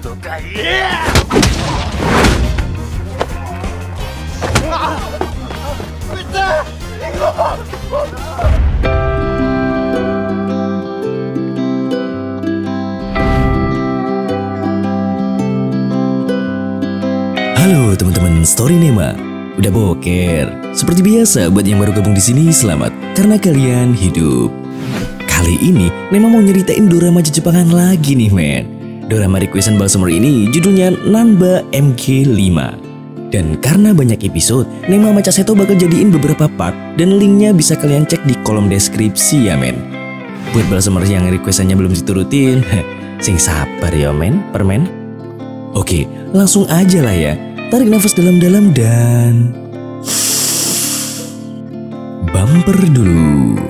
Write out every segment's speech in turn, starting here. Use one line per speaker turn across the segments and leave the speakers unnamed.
Halo teman-teman Storynema, udah boker? Seperti biasa buat yang baru gabung di sini selamat karena kalian hidup. Kali ini Nema mau nyeritain dorama Jepangan lagi nih men. Dorama requestan Balsummer ini judulnya Nanba MG5. Dan karena banyak episode, Nema sama Caseto bakal jadiin beberapa part dan linknya bisa kalian cek di kolom deskripsi ya men. Buat Balsummer yang requestannya belum diturutin, sing sabar ya men, permen. Oke, langsung aja lah ya. Tarik nafas dalam-dalam dan bumper dulu.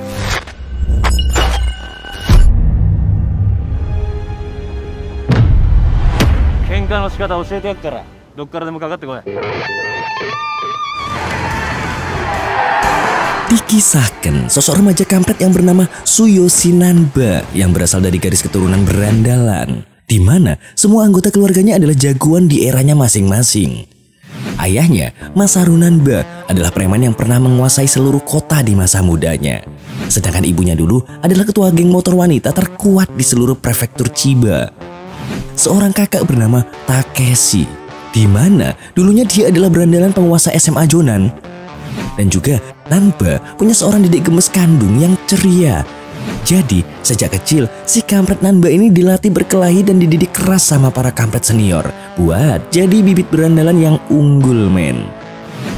Dikisahkan sosok remaja kampret yang bernama Tsuyoshi Nanba yang berasal dari garis keturunan berandalan, di mana semua anggota keluarganya adalah jagoan di eranya masing-masing. Ayahnya, Masaru Nanba, adalah preman yang pernah menguasai seluruh kota di masa mudanya. Sedangkan ibunya dulu adalah ketua geng motor wanita terkuat di seluruh prefektur Chiba. Seorang kakak bernama Takeshi, di mana dulunya dia adalah berandalan penguasa SMA Jonan. Dan juga Nanba punya seorang dedek gemes kandung yang ceria. Jadi, sejak kecil, si kampret Nanba ini dilatih berkelahi dan dididik keras sama para kampret senior buat jadi bibit berandalan yang unggul men.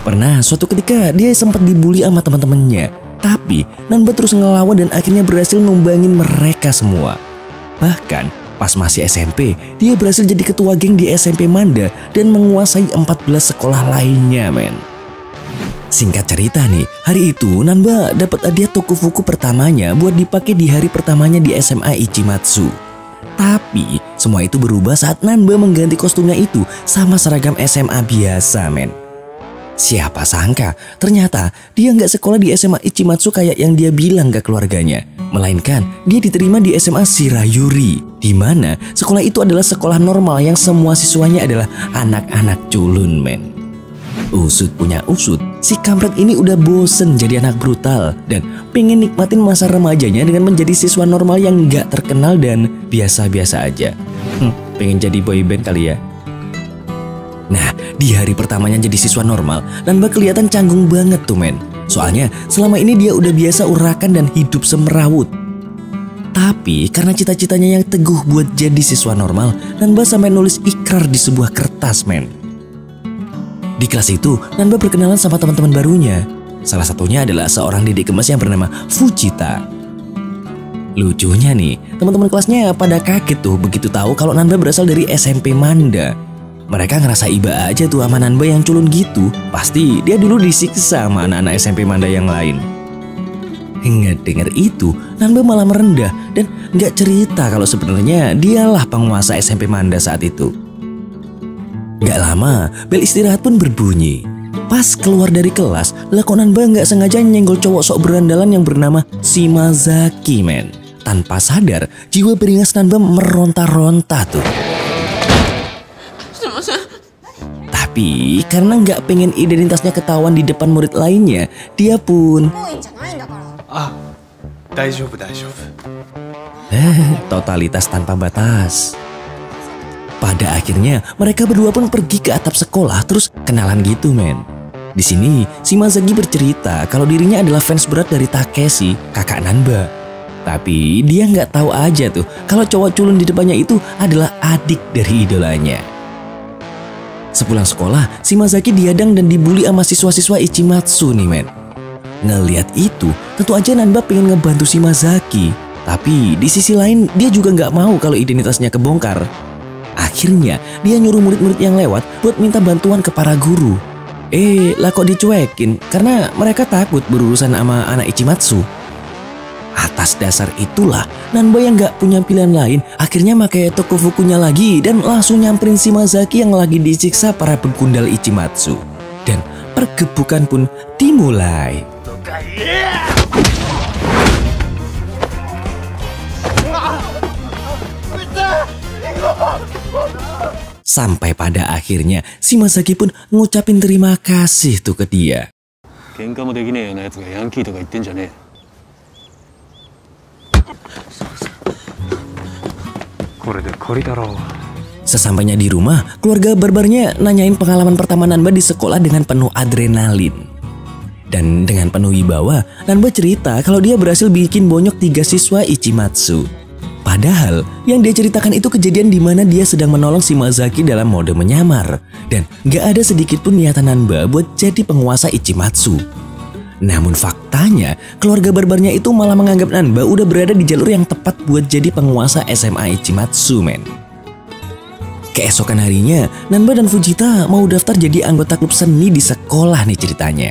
Pernah suatu ketika dia sempat dibully sama teman-temannya, tapi Nanba terus ngelawan dan akhirnya berhasil numbangin mereka semua. Bahkan, pas masih SMP, dia berhasil jadi ketua geng di SMP Manda dan menguasai 14 sekolah lainnya men. Singkat cerita nih, hari itu Nanba dapat hadiah tokufuku pertamanya buat dipakai di hari pertamanya di SMA Ichimatsu. Tapi semua itu berubah saat Nanba mengganti kostumnya itu sama seragam SMA biasa men. Siapa sangka ternyata dia nggak sekolah di SMA Ichimatsu kayak yang dia bilang ke keluarganya. Melainkan dia diterima di SMA Shirayuri, di mana sekolah itu adalah sekolah normal yang semua siswanya adalah anak-anak culun men. Usut punya usut, si kampret ini udah bosen jadi anak brutal dan pengen nikmatin masa remajanya dengan menjadi siswa normal yang gak terkenal dan biasa-biasa aja. Pengen jadi boyband kali ya. Nah, di hari pertamanya jadi siswa normal, Nanba kelihatan canggung banget tuh men. Soalnya selama ini dia udah biasa urakan dan hidup semerawut. Tapi karena cita-citanya yang teguh buat jadi siswa normal, Nanba sampai nulis ikrar di sebuah kertas men. Di kelas itu, Nanba berkenalan sama teman-teman barunya. Salah satunya adalah seorang dedek gemes yang bernama Fujita. Lucunya nih, teman-teman kelasnya pada kaget tuh begitu tahu kalau Nanba berasal dari SMP Manda. Mereka ngerasa iba aja tuh sama Nanba yang culun gitu. Pasti dia dulu disiksa sama anak-anak SMP Manda yang lain. Hingga denger itu, Nanba malah merendah dan nggak cerita kalau sebenarnya dialah penguasa SMP Manda saat itu. Gak lama, bel istirahat pun berbunyi. Pas keluar dari kelas, kok Nanba gak sengaja nyenggol cowok sok berandalan yang bernama Shimazaki men. Tanpa sadar, jiwa beringas Nanba meronta-ronta tuh. Tapi karena gak pengen identitasnya ketahuan di depan murid lainnya, dia pun totalitas tanpa batas. Pada akhirnya mereka berdua pun pergi ke atap sekolah terus kenalan gitu men. Di sini Shimazaki bercerita kalau dirinya adalah fans berat dari Takeshi, kakak Nanba. Tapi dia nggak tahu aja tuh kalau cowok culun di depannya itu adalah adik dari idolanya. Sepulang sekolah, Shimazaki dihadang dan dibully sama siswa-siswa Ichimatsu nih men. Ngeliat itu, tentu aja Nanba pengen ngebantu Shimazaki. Tapi di sisi lain dia juga nggak mau kalau identitasnya kebongkar. Akhirnya dia nyuruh murid-murid yang lewat buat minta bantuan ke para guru. Lah kok dicuekin karena mereka takut berurusan sama anak Ichimatsu. Atas dasar itulah Nanba yang gak punya pilihan lain akhirnya pakai tokufukunya lagi dan langsung nyamperin Shimazaki yang lagi disiksa para pegundal Ichimatsu. Dan pergebukan pun dimulai. Sampai pada akhirnya si Masaki pun ngucapin terima kasih tuh ke dia. Sesampainya di rumah, keluarga barbarnya nanyain pengalaman pertama Nanba di sekolah dengan penuh adrenalin. Dan dengan penuh wibawa, Nanba cerita kalau dia berhasil bikin bonyok 3 siswa Ichimatsu. Padahal yang dia ceritakan itu kejadian di mana dia sedang menolong si Masaki dalam mode menyamar. Dan gak ada sedikit pun niatan Nanba buat jadi penguasa Ichimatsu. Namun faktanya, keluarga barbarnya itu malah menganggap Nanba udah berada di jalur yang tepat buat jadi penguasa SMA Ichimatsu, men. Keesokan harinya, Nanba dan Fujita mau daftar jadi anggota klub seni di sekolah nih ceritanya.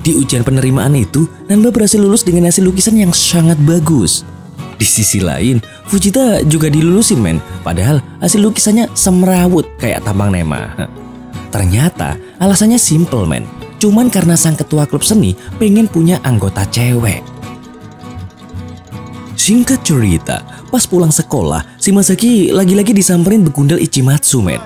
Di ujian penerimaan itu, Nanba berhasil lulus dengan hasil lukisan yang sangat bagus. Di sisi lain, Fujita juga dilulusin, men. Padahal hasil lukisannya semrawut kayak tambang Nema. Ternyata alasannya simple, men. Cuman karena sang ketua klub seni pengen punya anggota cewek. Singkat cerita, pas pulang sekolah, si Masaki lagi-lagi disamperin begundal Ichimatsu, men.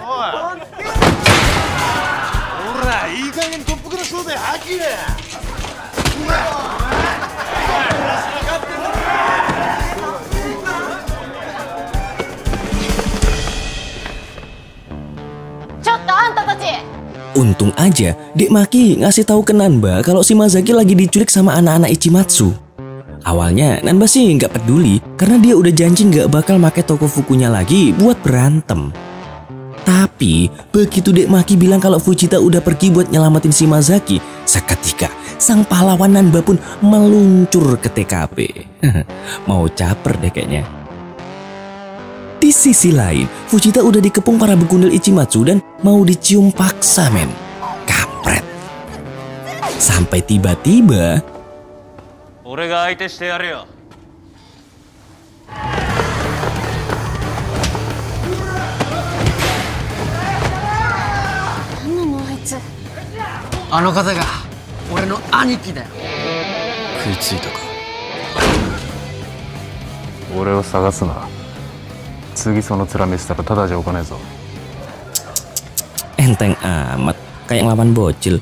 Untung aja Dek Maki ngasih tahu ke Nanba kalau si Masaki lagi diculik sama anak-anak Ichimatsu. Awalnya Nanba sih nggak peduli karena dia udah janji nggak bakal make toko fukunya lagi buat berantem. Tapi begitu Dek Maki bilang kalau Fujita udah pergi buat nyelamatin si Masaki, seketika sang pahlawan Nanba pun meluncur ke TKP. Mau caper deh kayaknya. Di sisi lain, Fujita udah dikepung para begundal Ichimatsu dan mau dicium paksa, men. Kampret. Sampai tiba-tiba enteng amat, kayak ngelawan bocil.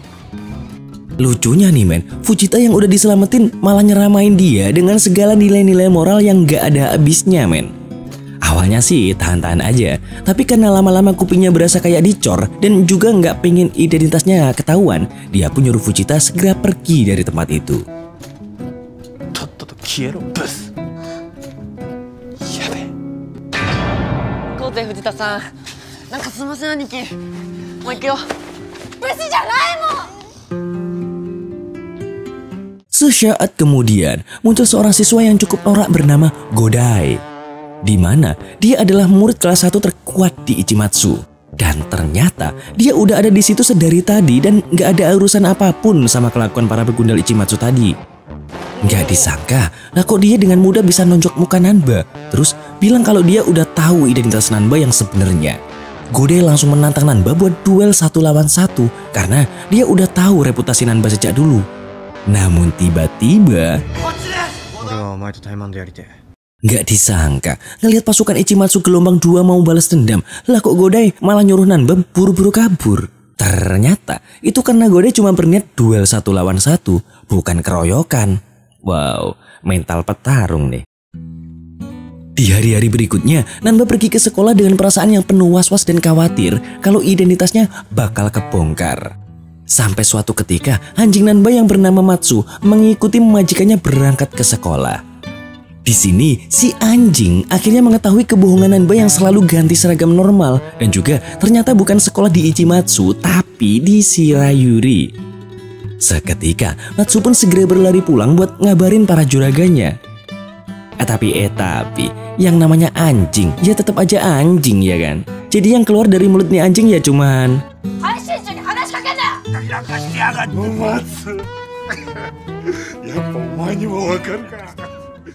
Lucunya nih, men, Fujita yang udah diselamatin malah nyeramain dia dengan segala nilai-nilai moral yang gak ada habisnya, men. Awalnya sih tahan-tahan aja, tapi karena lama-lama kupingnya berasa kayak dicor dan juga gak pengen identitasnya ketahuan, dia pun nyuruh Fujita segera pergi dari tempat itu. Sesaat kemudian muncul seorang siswa yang cukup norak bernama Godai, di mana dia adalah murid kelas 1 terkuat di Ichimatsu. Dan ternyata dia udah ada di situ sedari tadi dan gak ada urusan apapun sama kelakuan para begundal Ichimatsu tadi. Gak disangka, lah kok dia dengan mudah bisa nonjok muka Nanba, terus bilang kalau dia udah tahu identitas Nanba yang sebenarnya. Godai langsung menantang Nanba buat duel 1 lawan 1 karena dia udah tahu reputasi Nanba sejak dulu. Namun tiba-tiba gak disangka, ngelihat pasukan Ichimatsu gelombang 2 mau balas dendam, lah kok Godai malah nyuruh Nanba buru-buru kabur. Ternyata itu karena Godai cuma berniat duel 1 lawan 1, bukan keroyokan. Wow, mental petarung nih. Di hari-hari berikutnya, Nanba pergi ke sekolah dengan perasaan yang penuh was-was dan khawatir kalau identitasnya bakal kebongkar. Sampai suatu ketika, anjing Nanba yang bernama Matsu mengikuti majikannya berangkat ke sekolah. Di sini, si anjing akhirnya mengetahui kebohongan Nanba yang selalu ganti seragam normal dan juga ternyata bukan sekolah di Ichimatsu tapi di Shirayuri. Seketika, Matsu pun segera berlari pulang buat ngabarin para juraganya. Tapi yang namanya anjing ya tetap aja anjing ya kan. Jadi yang keluar dari mulutnya anjing ya cuman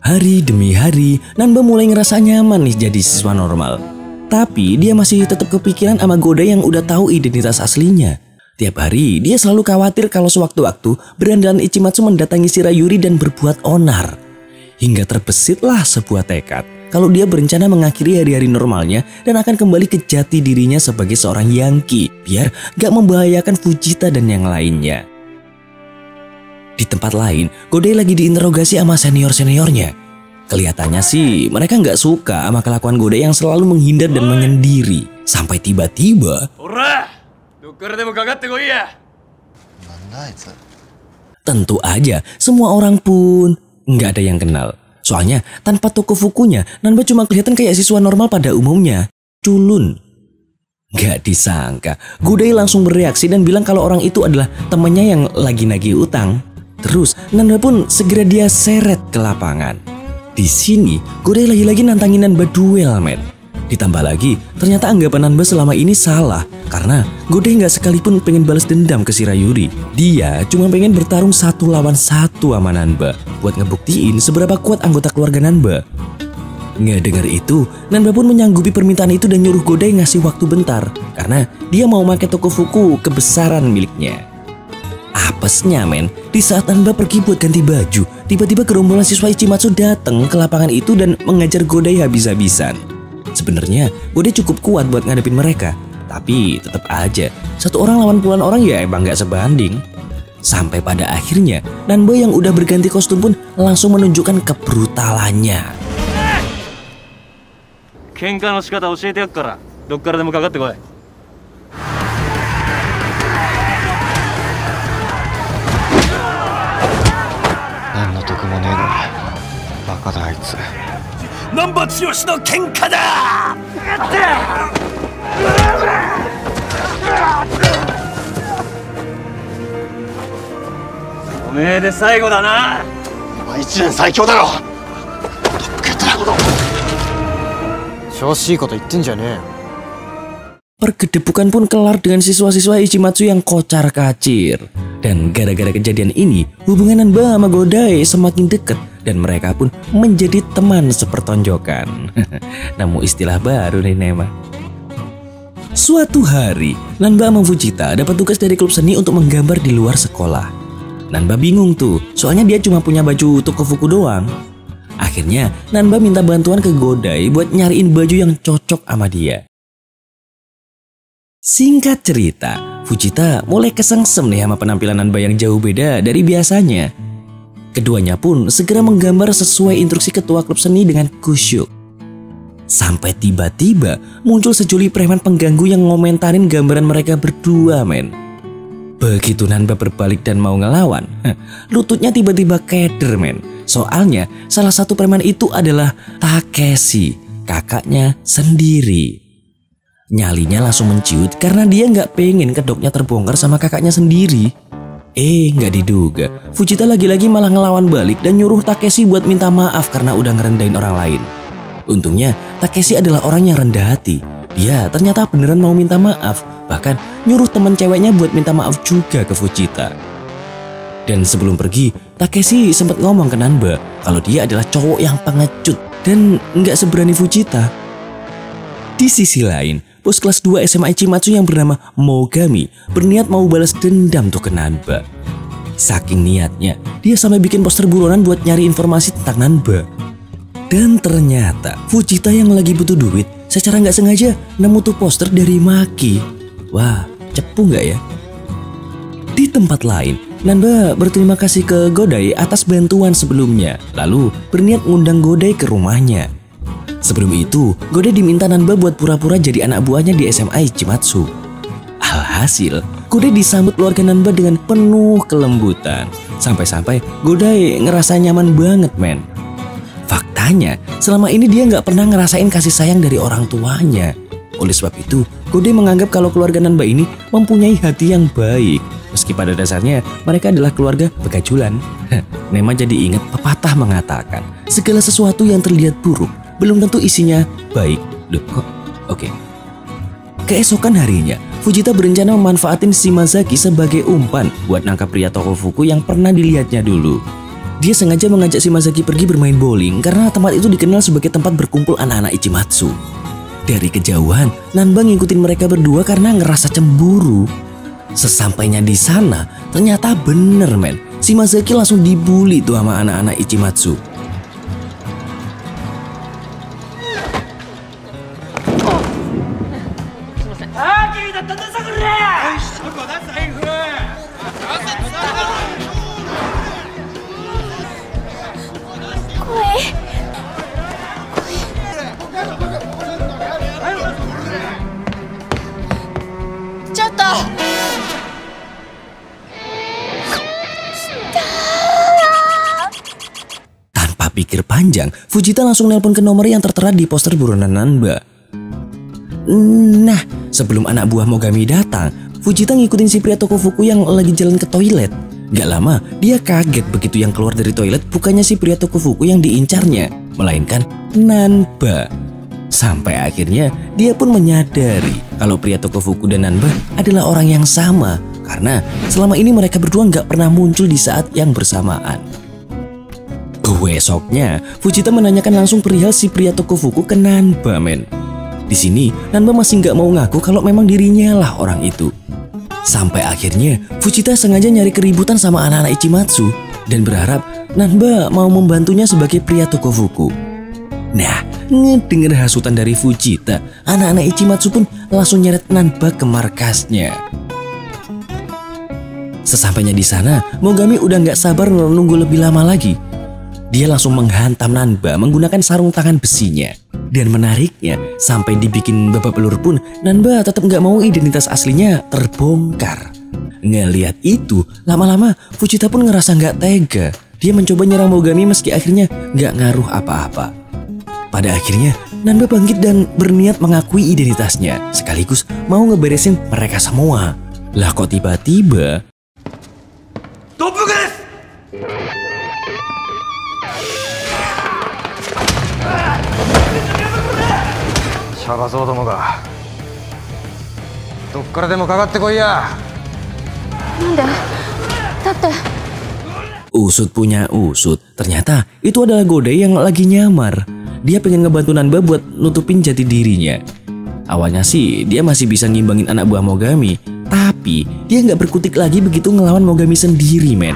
hari demi hari, Nanba mulai ngerasa nyaman nih jadi siswa normal. Tapi dia masih tetap kepikiran sama Godai yang udah tahu identitas aslinya. Tiap hari dia selalu khawatir kalau sewaktu-waktu berandalan Ichimatsu mendatangi Shirayuri dan berbuat onar. Hingga terbesitlah sebuah tekad. kalau dia berencana mengakhiri hari-hari normalnya dan akan kembali ke jati dirinya sebagai seorang Yankee biar gak membahayakan Fujita dan yang lainnya. Di tempat lain, Godai lagi diinterogasi sama senior-seniornya. Kelihatannya sih mereka gak suka sama kelakuan Godai yang selalu menghindar dan menyendiri. Sampai tiba-tiba tentu aja semua orang pun gak ada yang kenal. Soalnya tanpa Tokofukunya, Nanba cuma kelihatan kayak siswa normal pada umumnya. Culun. Gak disangka, Godai langsung bereaksi dan bilang kalau orang itu adalah temannya yang lagi nagih utang. Terus Nanba pun segera dia seret ke lapangan. Di sini Godai lagi-lagi nantangin Nanba duel, men. Ditambah lagi, ternyata anggapan Nanba selama ini salah. Karena Godai nggak sekalipun pengen balas dendam ke Shirayuri. Dia cuma pengen bertarung 1 lawan 1 sama Nanba. Buat ngebuktiin seberapa kuat anggota keluarga Nanba. Nggak dengar itu, Nanba pun menyanggupi permintaan itu dan nyuruh Godai ngasih waktu bentar. Karena dia mau pakai Tokofuku kebesaran miliknya. Apesnya, men, di saat Nanba pergi buat ganti baju, tiba-tiba gerombolan siswa Ichimatsu datang ke lapangan itu dan mengajar Godai habis-habisan. Sebenarnya Godai cukup kuat buat ngadepin mereka, tapi tetap aja 1 orang lawan puluhan orang ya emang gak sebanding. Sampai pada akhirnya Nanba yang udah berganti kostum pun langsung menunjukkan kebrutalannya. Kenka no shikata oshiete yaku kara, dokkara demo kakatte koi. Nan no toku mo nee no. Baka da aitsu. Nanba Tsuyoshi no kenka da! Omeee de saigo da na. Ichiren saikyou da ro. Shoshii koto itten janee. Pergedebukan pun kelar dengan siswa-siswa Ichimatsu yang kocar-kacir. Dan gara-gara kejadian ini, hubungan Nanba sama Godai semakin dekat dan mereka pun menjadi teman sepertonjokan. Namun istilah baru nih Nema. Suatu hari, Nanba sama Fujita dapat tugas dari klub seni untuk menggambar di luar sekolah. Nanba bingung tuh, soalnya dia cuma punya baju Tokofuku doang. Akhirnya, Nanba minta bantuan ke Godai buat nyariin baju yang cocok sama dia. Singkat cerita, Fujita mulai kesengsem nih sama penampilan Nanba yang jauh beda dari biasanya. Keduanya pun segera menggambar sesuai instruksi ketua klub seni dengan kusyuk. Sampai tiba-tiba muncul sejoli preman pengganggu yang ngomentarin gambaran mereka berdua, men. Begitu Nanba berbalik dan mau ngelawan, lututnya tiba-tiba keder, men. Soalnya salah satu preman itu adalah Takeshi, kakaknya sendiri. Nyalinya langsung menciut karena dia nggak pengen kedoknya terbongkar sama kakaknya sendiri. Nggak diduga, Fujita lagi-lagi malah ngelawan balik dan nyuruh Takeshi buat minta maaf karena udah ngerendahin orang lain. Untungnya Takeshi adalah orang yang rendah hati. Dia ternyata beneran mau minta maaf, bahkan nyuruh teman ceweknya buat minta maaf juga ke Fujita. Dan sebelum pergi, Takeshi sempat ngomong ke Nanba kalau dia adalah cowok yang pengecut dan nggak seberani Fujita. Di sisi lain, bos kelas 2 SMA Ichimatsu yang bernama Mogami berniat mau balas dendam tuh ke Nanba. Saking niatnya, dia sampai bikin poster buronan buat nyari informasi tentang Nanba. Dan ternyata Fujita yang lagi butuh duit secara nggak sengaja nemu tuh poster dari Maki. Wah, cepu nggak ya? Di tempat lain, Nanba berterima kasih ke Godai atas bantuan sebelumnya, lalu berniat ngundang Godai ke rumahnya. Sebelum itu, Godai diminta Nanba buat pura-pura jadi anak buahnya di SMA Ichimatsu. Alhasil, Godai disambut keluarga Nanba dengan penuh kelembutan. Sampai-sampai Godai ngerasa nyaman banget, men. Faktanya, selama ini dia nggak pernah ngerasain kasih sayang dari orang tuanya. Oleh sebab itu, Godai menganggap kalau keluarga Nanba ini mempunyai hati yang baik. Meski pada dasarnya mereka adalah keluarga begajulan. Nema jadi ingat pepatah mengatakan, segala sesuatu yang terlihat buruk belum tentu isinya baik. Loh kok? Oke. Keesokan harinya, Fujita berencana memanfaatin Shimazaki sebagai umpan buat nangkap pria Tokofuku yang pernah dilihatnya dulu. Dia sengaja mengajak Shimazaki pergi bermain bowling karena tempat itu dikenal sebagai tempat berkumpul anak-anak Ichimatsu. Dari kejauhan, Nanba ngikutin mereka berdua karena ngerasa cemburu. Sesampainya di sana, ternyata bener, men. Shimazaki langsung dibully tuh sama anak-anak Ichimatsu.
ちょっと。
Tanpa pikir panjang, Fujita langsung nelpon ke nomor yang tertera di poster buronan Nanba. Nah, sebelum anak buah Mogami datang, Fujita ngikutin si pria Tokofuku yang lagi jalan ke toilet. Gak lama, dia kaget begitu yang keluar dari toilet bukannya si pria Tokofuku yang diincarnya, melainkan Nanba. Sampai akhirnya dia pun menyadari kalau pria Tokofuku dan Nanba adalah orang yang sama, karena selama ini mereka berdua gak pernah muncul di saat yang bersamaan. Besoknya, Fujita menanyakan langsung perihal si pria Tokofuku ke Nanba, men. Di sini, Nanba masih nggak mau ngaku kalau memang dirinya lah orang itu. Sampai akhirnya, Fujita sengaja nyari keributan sama anak-anak Ichimatsu dan berharap Nanba mau membantunya sebagai pria Tokofuku. Nah, ngedenger hasutan dari Fujita, anak-anak Ichimatsu pun langsung nyeret Nanba ke markasnya. Sesampainya di sana, Mogami udah nggak sabar menunggu lebih lama lagi. Dia langsung menghantam Nanba menggunakan sarung tangan besinya. Dan menariknya, sampai dibikin babak belur pun, Nanba tetap nggak mau identitas aslinya terbongkar. Ngelihat itu, lama-lama Fujita pun ngerasa nggak tega. Dia mencoba nyerang Mogami meski akhirnya nggak ngaruh apa-apa. Pada akhirnya, Nanba bangkit dan berniat mengakui identitasnya, sekaligus mau ngeberesin mereka semua. Lah kok tiba-tiba...
Toppuku! 探そうどもがどっからでもかかってこいや。
なんで？だって。
Usut punya usut, ternyata itu adalah Godai yang lagi nyamar. Dia pengen ngebantu Nanba buat nutupin jati dirinya. Awalnya sih dia masih bisa ngimbangin anak buah Mogami, tapi dia nggak berkutik lagi begitu ngelawan Mogami sendiri, men.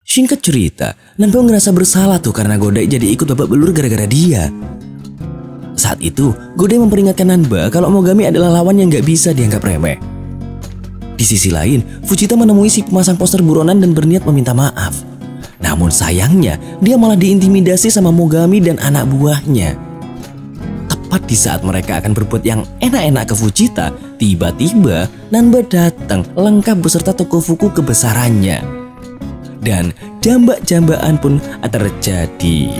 Singkat cerita, Nanba ngerasa bersalah tuh karena Godai jadi ikut babak belur gara-gara dia. Saat itu, Godai memperingatkan Nanba kalau Mogami adalah lawan yang gak bisa dianggap remeh. Di sisi lain, Fujita menemui si pemasang poster buronan dan berniat meminta maaf. Namun sayangnya, dia malah diintimidasi sama Mogami dan anak buahnya. Tepat di saat mereka akan berbuat yang enak-enak ke Fujita, tiba-tiba Nanba datang lengkap beserta Tokofuku kebesarannya. Dan jambak-jambakan pun terjadi.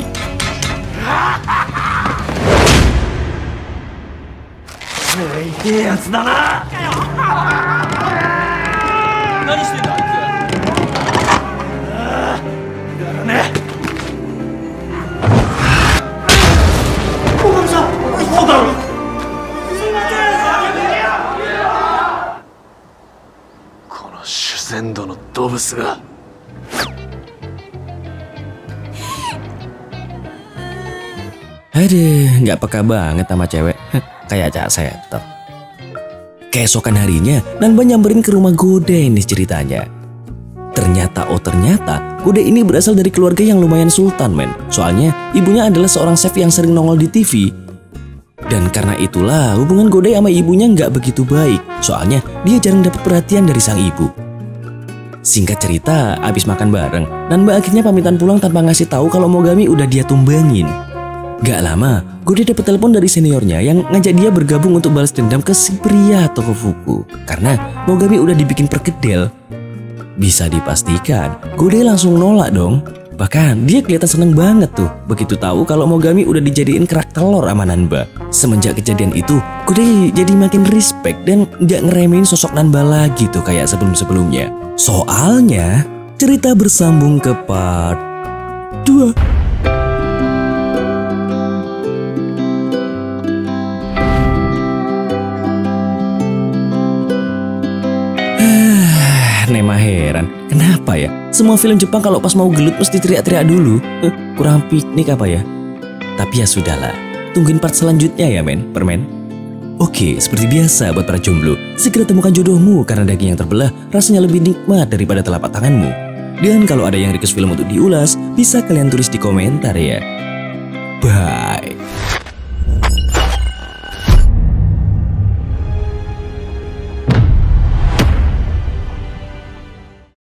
Aduh, nggak peka banget sama cewek. Kayak Cak Seto. Keesokan harinya, Nanba nyamperin ke rumah Godai nih ceritanya. Ternyata Godai ini berasal dari keluarga yang lumayan sultan, men. Soalnya ibunya adalah seorang chef yang sering nongol di TV. Dan karena itulah hubungan Godai sama ibunya nggak begitu baik. Soalnya dia jarang dapat perhatian dari sang ibu. Singkat cerita, abis makan bareng, Nanba akhirnya pamitan pulang tanpa ngasih tahu kalau Mogami udah dia tumbangin. Gak lama, Godai dapat telepon dari seniornya yang ngajak dia bergabung untuk balas dendam ke si pria Tokofuku karena Mogami udah dibikin perkedel. Bisa dipastikan, Godai langsung nolak dong. Bahkan dia kelihatan seneng banget tuh begitu tahu kalau Mogami udah dijadiin kerak telur sama Nanba. Semenjak kejadian itu, Godai jadi makin respect dan gak ngeremehin sosok Nanba lagi tuh kayak sebelum-sebelumnya. Soalnya, cerita bersambung ke part 2. Nema heran, kenapa ya? Semua film Jepang kalau pas mau gelut mesti teriak-teriak dulu. Kurang piknik apa ya? Tapi ya sudahlah, tungguin part selanjutnya ya, men, permen. Oke, seperti biasa buat para jomblo, segera temukan jodohmu karena daging yang terbelah rasanya lebih nikmat daripada telapak tanganmu. Dan kalau ada yang request film untuk diulas, bisa kalian tulis di komentar ya. Bye.